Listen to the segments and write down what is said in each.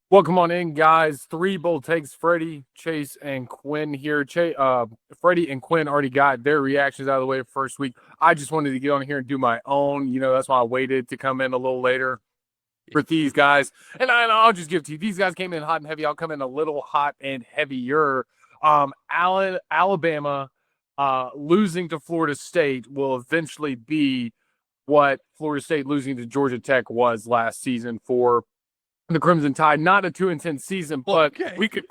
Welcome on in, guys. Three bold takes. Freddie, Chase, and Quinn here. Freddie and Quinn already got their reactions out of the way first week. I just wanted to get on here and do my own. That's why I waited to come in a little later for these guys. And I'll just give it to you. These guys came in hot and heavy. I'll come in a little hot and heavier. Alabama losing to Florida State will eventually be what Florida State losing to Georgia Tech was last season for the Crimson Tide. Not a 2-10 season, but we could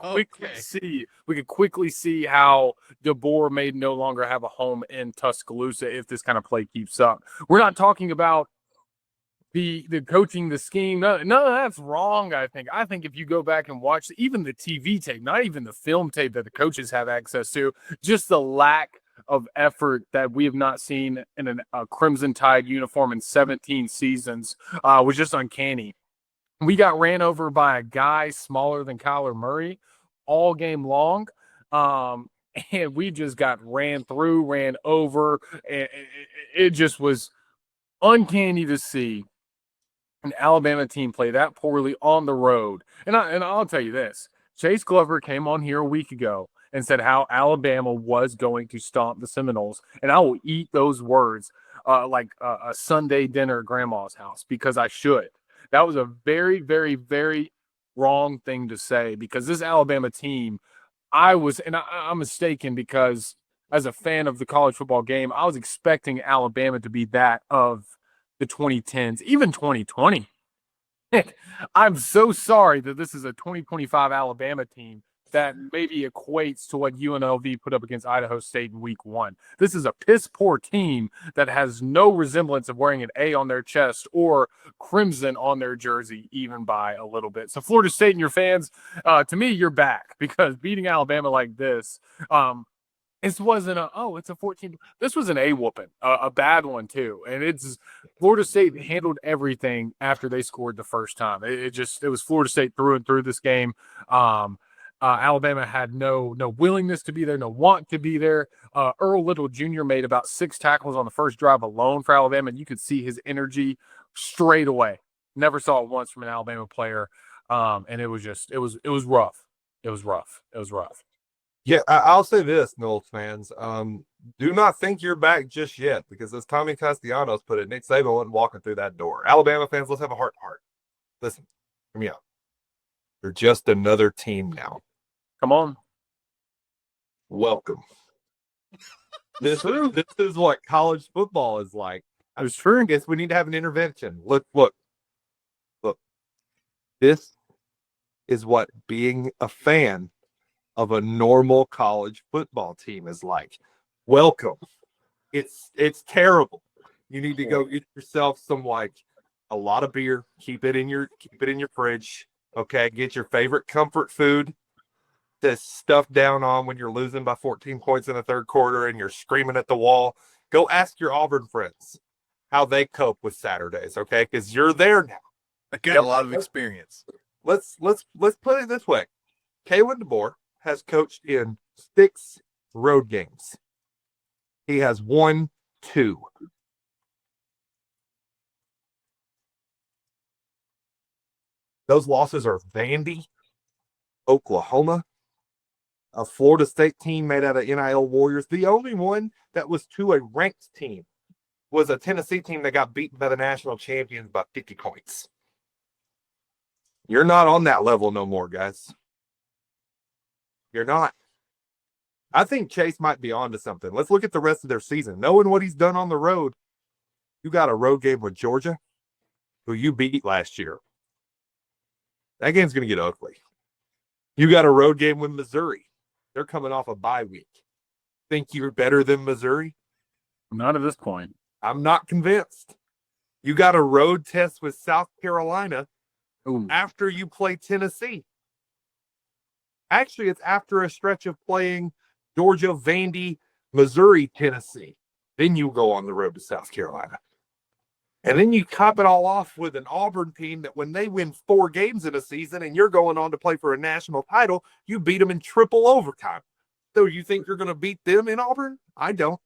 quickly see how DeBoer may no longer have a home in Tuscaloosa if this kind of play keeps up. We're not talking about the coaching, the scheme. No, that's wrong. I think if you go back and watch even the TV tape, not even the film tape that the coaches have access to, just the lack of effort that we have not seen in a Crimson Tide uniform in 17 seasons was just uncanny. We got ran over by a guy smaller than Kyler Murray all game long. And we just got ran through, ran over. It just was uncanny to see an Alabama team play that poorly on the road. And I'll tell you this. Chase Glover came on here a week ago and said how Alabama was going to stomp the Seminoles. And I will eat those words like a Sunday dinner at grandma's house because I should. That was a very, very, very wrong thing to say because this Alabama team, I'm mistaken because as a fan of the college football game, I was expecting Alabama to be that of the 2010s, even 2020. I'm so sorry that this is a 2025 Alabama team that maybe equates to what UNLV put up against Idaho State in week 1. This is a piss poor team that has no resemblance of wearing an A on their chest or crimson on their jersey, even by a little bit. So Florida State and your fans, to me, you're back because beating Alabama like this, this wasn't it's a 14. This was an A whooping, a bad one too. And it's Florida State handled everything after they scored the first time. It was Florida State through and through this game. Alabama had no willingness to be there, no want to be there. Earl Little Jr. made about 6 tackles on the first drive alone for Alabama, and you could see his energy straight away. Never saw it once from an Alabama player, and it was rough. It was rough. It was rough. Yeah, I'll say this, Knowles fans. Do not think you're back just yet, because as Tommy Castellanos put it, Nick Saban wasn't walking through that door. Alabama fans, let's have a heart. Listen, hear me out. You're just another team now. Come on. Welcome. This is what college football is like. I'm sure. I guess we need to have an intervention. Look. This is what being a fan of a normal college football team is like. Welcome. It's terrible. You need to go get yourself some a lot of beer. Keep it in your fridge. Okay, get your favorite comfort food to stuff down on when you're losing by 14 points in the third quarter and you're screaming at the wall. Go ask your Auburn friends how they cope with Saturdays, okay? Because you're there now. I got a lot of experience. Let's put it this way. Kalen DeBoer has coached in 6 road games. He has won 2. Those losses are Vandy, Oklahoma, a Florida State team made out of NIL Warriors. The only one that was to a ranked team was a Tennessee team that got beaten by the national champions by 50 points. You're not on that level no more, guys. You're not. I think Chase might be onto something. Let's look at the rest of their season. Knowing what he's done on the road, you got a road game with Georgia, who you beat last year. That game's going to get ugly. You got a road game with Missouri. They're coming off a bye week. Think you're better than Missouri? Not at this point. I'm not convinced. You got a road test with South Carolina after you play Tennessee. Actually, it's after a stretch of playing Georgia, Vandy, Missouri, Tennessee. Then you go on the road to South Carolina. And then you top it all off with an Auburn team that when they win 4 games in a season and you're going on to play for a national title, you beat them in triple overtime. So you think you're going to beat them in Auburn? I don't.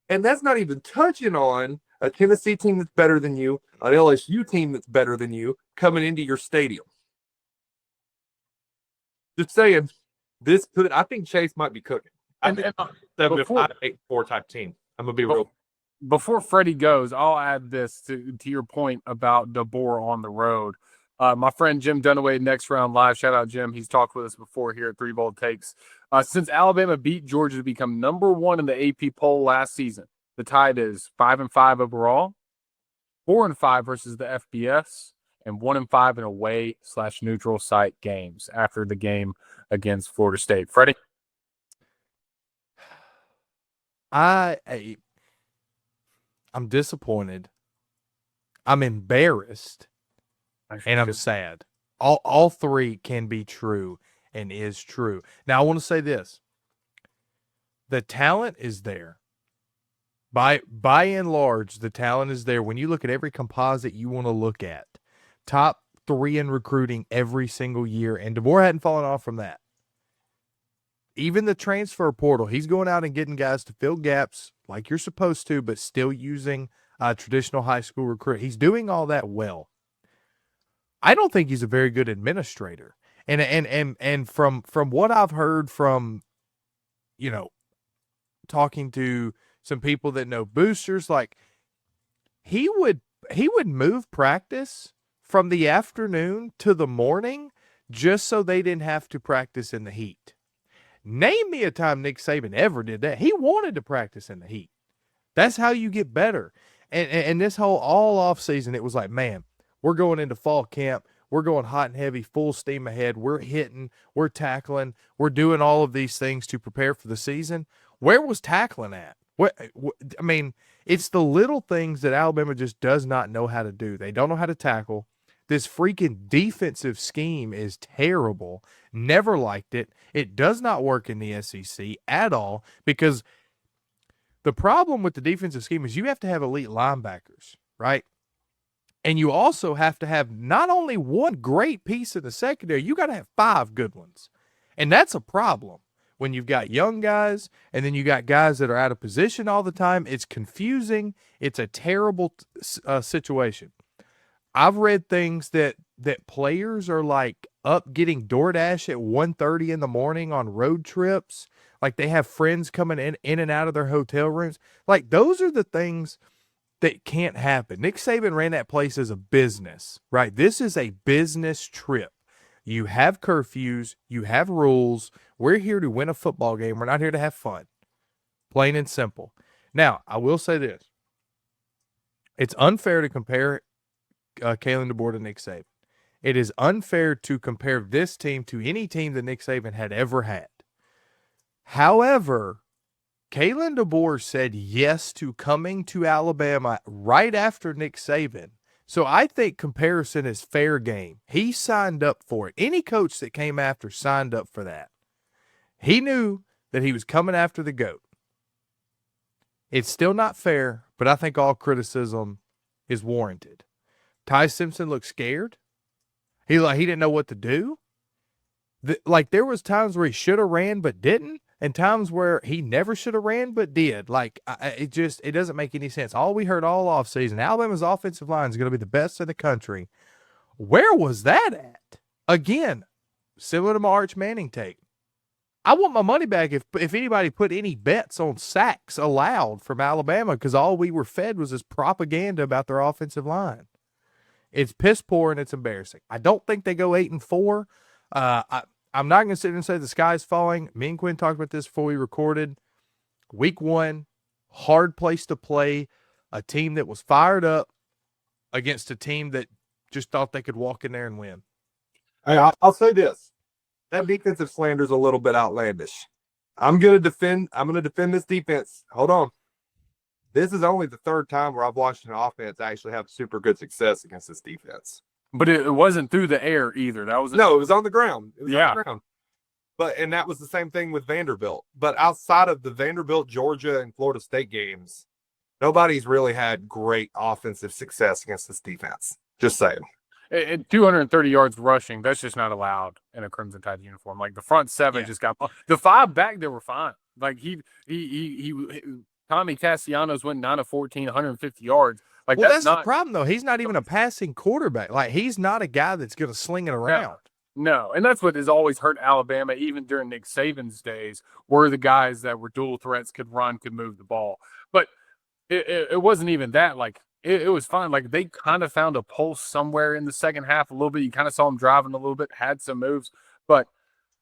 And that's not even touching on a Tennessee team that's better than you, an LSU team that's better than you, coming into your stadium. Just saying, I think Chase might be cooking. I think 7-5-8-4 type team. I'm going to be real. Before Freddie goes, I'll add this to your point about DeBoer on the road. My friend Jim Dunaway, Next Round Live, shout out Jim. He's talked with us before here at Three Bold Takes. Since Alabama beat Georgia to become number one in the AP poll last season, the Tide is 5-5 overall, 4-5 versus the FBS, and 1-5 in away/neutral site games after the game against Florida State. Freddie? I'm disappointed. I'm embarrassed. And I'm sad. All three can be true and is true. Now, I want to say this. The talent is there. By and large, the talent is there. When you look at every composite you want to look at, top 3 in recruiting every single year, and DeBoer hadn't fallen off from that. Even the transfer portal, he's going out and getting guys to fill gaps like you're supposed to, but still using traditional high school recruit. He's doing all that well. I don't think he's a very good administrator. And from what I've heard from, talking to some people that know boosters, like he would move practice from the afternoon to the morning just so they didn't have to practice in the heat. Name me a time Nick Saban ever did that. He wanted to practice in the heat. That's how you get better. And this whole all off season, it was like, man, we're going into fall camp. We're going hot and heavy, full steam ahead. We're hitting, we're tackling, we're doing all of these things to prepare for the season. Where was tackling at? I mean, it's the little things that Alabama just does not know how to do. They don't know how to tackle. This freaking defensive scheme is terrible. Never liked it. It does not work in the SEC at all because the problem with the defensive scheme is you have to have elite linebackers, right? And you also have to have not only one great piece in the secondary, you got to have 5 good ones. And that's a problem when you've got young guys and then you got guys that are out of position all the time. It's confusing. It's a terrible situation. I've read things that players are like up getting DoorDash at 1:30 in the morning on road trips. Like they have friends coming in and out of their hotel rooms. Like those are the things that can't happen. Nick Saban ran that place as a business, right? This is a business trip. You have curfews. You have rules. We're here to win a football game. We're not here to have fun. Plain and simple. Now, I will say this. It's unfair to compare Kalen DeBoer to Nick Saban. It is unfair to compare this team to any team that Nick Saban had ever had. However, Kalen DeBoer said yes to coming to Alabama right after Nick Saban. So I think comparison is fair game. He signed up for it. Any coach that came after signed up for that. He knew that he was coming after the GOAT. It's still not fair, but I think all criticism is warranted. Ty Simpson looked scared. He didn't know what to do. There was times where he should have ran but didn't, and times where he never should have ran but did. It doesn't make any sense. All we heard all offseason, Alabama's offensive line is going to be the best in the country. Where was that at? Again, similar to my Arch Manning take. I want my money back if anybody put any bets on sacks allowed from Alabama because all we were fed was this propaganda about their offensive line. It's piss poor and it's embarrassing. I don't think they go 8-4. I'm not going to sit here and say the sky's falling. Me and Quinn talked about this before we recorded. Week 1, hard place to play. A team that was fired up against a team that just thought they could walk in there and win. I'll say this. That defensive slander is a little bit outlandish. I'm going to defend this defense. Hold on. This is only the 3rd time where I've watched an offense actually have super good success against this defense. But it wasn't through the air either. It was on the ground. On the ground. And that was the same thing with Vanderbilt. But outside of the Vanderbilt, Georgia, and Florida State games, nobody's really had great offensive success against this defense. Just saying. At 230 yards rushing, that's just not allowed in a Crimson Tide uniform. Like the front 7 just got the 5 back there were fine. Like he Tommy Castellanos went 9 of 14, 150 yards. Like Well, that's that's the not problem, though. He's not even a passing quarterback. Like, he's not a guy that's going to sling it around. no, and that's what has always hurt Alabama, even during Nick Saban's days, were the guys that were dual threats, could run, could move the ball. But it wasn't even that. Like it was fine. Like they kind of found a pulse somewhere in the second half a little bit. You kind of saw them driving a little bit, had some moves, but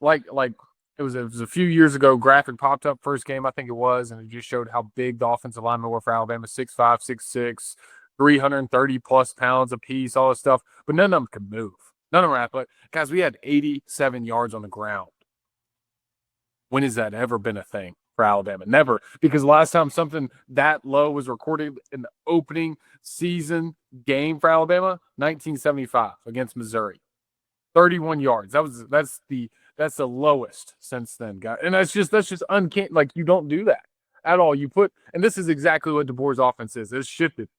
like it was a few years ago. Graphic popped up first game, I think it was, and it just showed how big the offensive linemen were for Alabama: 6'5", 6'6", 330 plus pounds apiece, all this stuff. But none of them could move. None of them were athletic. Guys, we had 87 yards on the ground. When has that ever been a thing for Alabama? Never. Because the last time something that low was recorded in the opening season game for Alabama, 1975 against Missouri. 31 yards. That's the lowest since then, guys. And that's just uncanny. Like, you don't do that at all. And this is exactly what DeBoer's offense is. It's shifted.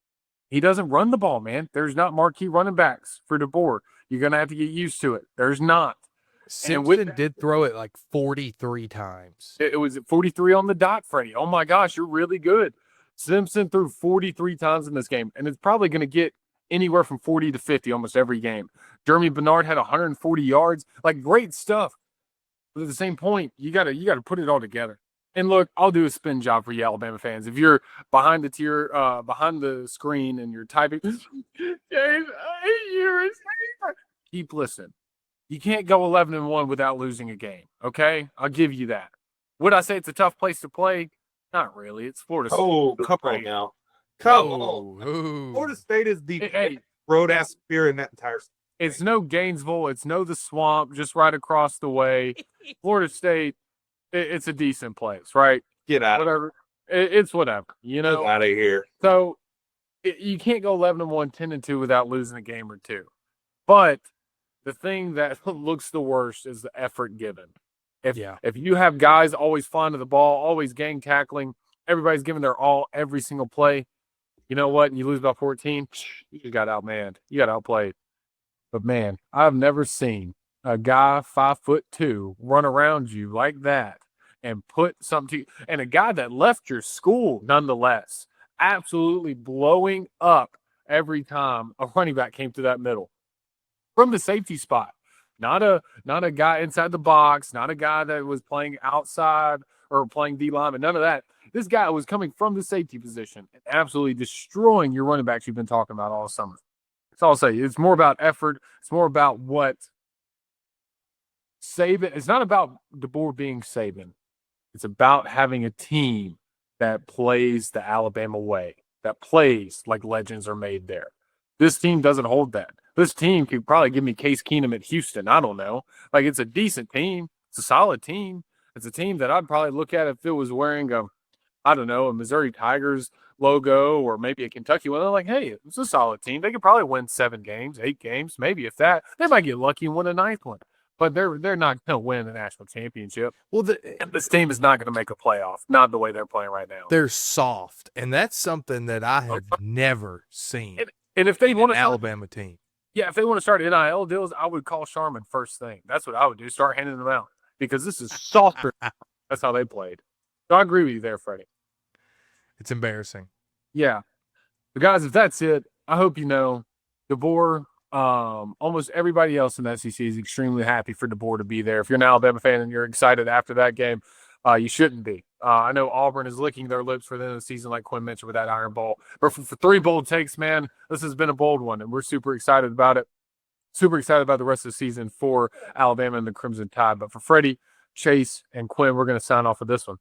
He doesn't run the ball, man. There's not marquee running backs for DeBoer. You're going to have to get used to it. There's not. Simpson did throw it like 43 times. It was 43 on the dot, Freddie. Oh, my gosh, you're really good. Simpson threw 43 times in this game, and it's probably going to get anywhere from 40 to 50 almost every game. Jeremy Bernard had 140 yards. Like, great stuff. But at the same point, you gotta put it all together. And look, I'll do a spin job for you Alabama fans. If you're behind the screen and you're typing, James, keep listening. You can't go 11-1 without losing a game. Okay, I'll give you that. Would I say it's a tough place to play? Not really. It's Florida State. Oh, come on now. Come on. Ooh. Florida State is the Hey, road ass spear in that entire state. it's no Gainesville. It's no the Swamp, just right across the way. Florida State, it's a decent place, right? Get out of Whatever. It's whatever, you know. Get out of here. So you can't go 11-1, 10-2 without losing a game or two. But the thing that looks the worst is the effort given. If you have guys always flying to the ball, always gang tackling, everybody's giving their all every single play, you know what? And you lose by 14, you got outmanned. You got outplayed. But man, I've never seen a guy 5'2" run around you like that and put something to you. And a guy that left your school nonetheless, absolutely blowing up every time a running back came to that middle from the safety spot. Not a guy inside the box, not a guy that was playing outside or playing D lineman, none of that. This guy was coming from the safety position and absolutely destroying your running backs you've been talking about all summer. That's all I'll say. It's more about effort. It's more about what Saban. It's not about DeBoer being Saban. It's about having a team that plays the Alabama way, that plays like legends are made there. This team doesn't hold that. This team could probably give me Case Keenum at Houston. I don't know. Like, it's a decent team. It's a solid team. It's a team that I'd probably look at if it was wearing a Missouri Tigers logo or maybe a Kentucky one. They're like, hey, it's a solid team. They could probably win 7 games, 8 games, maybe if that. They might get lucky and win a 9th one. But they're not going to win a national championship. Well, This team is not going to make a playoff. Not the way they're playing right now. they're soft, and that's something that I have never seen. And if they want an to Alabama team. Yeah, if they want to start NIL deals, I would call Sharman first thing. That's what I would do. Start handing them out because this is softer. That's how they played. So I agree with you there, Freddie. It's embarrassing. Yeah. But guys, if that's it, I hope you know DeBoer, almost everybody else in the SEC is extremely happy for DeBoer to be there. If you're an Alabama fan and you're excited after that game, you shouldn't be. I know Auburn is licking their lips for the end of the season, like Quinn mentioned, with that Iron Bowl. But for 3 bold takes, man, this has been a bold one, and we're super excited about it. Super excited about the rest of the season for Alabama and the Crimson Tide. But for Freddie, Chase, and Quinn, we're going to sign off with this one.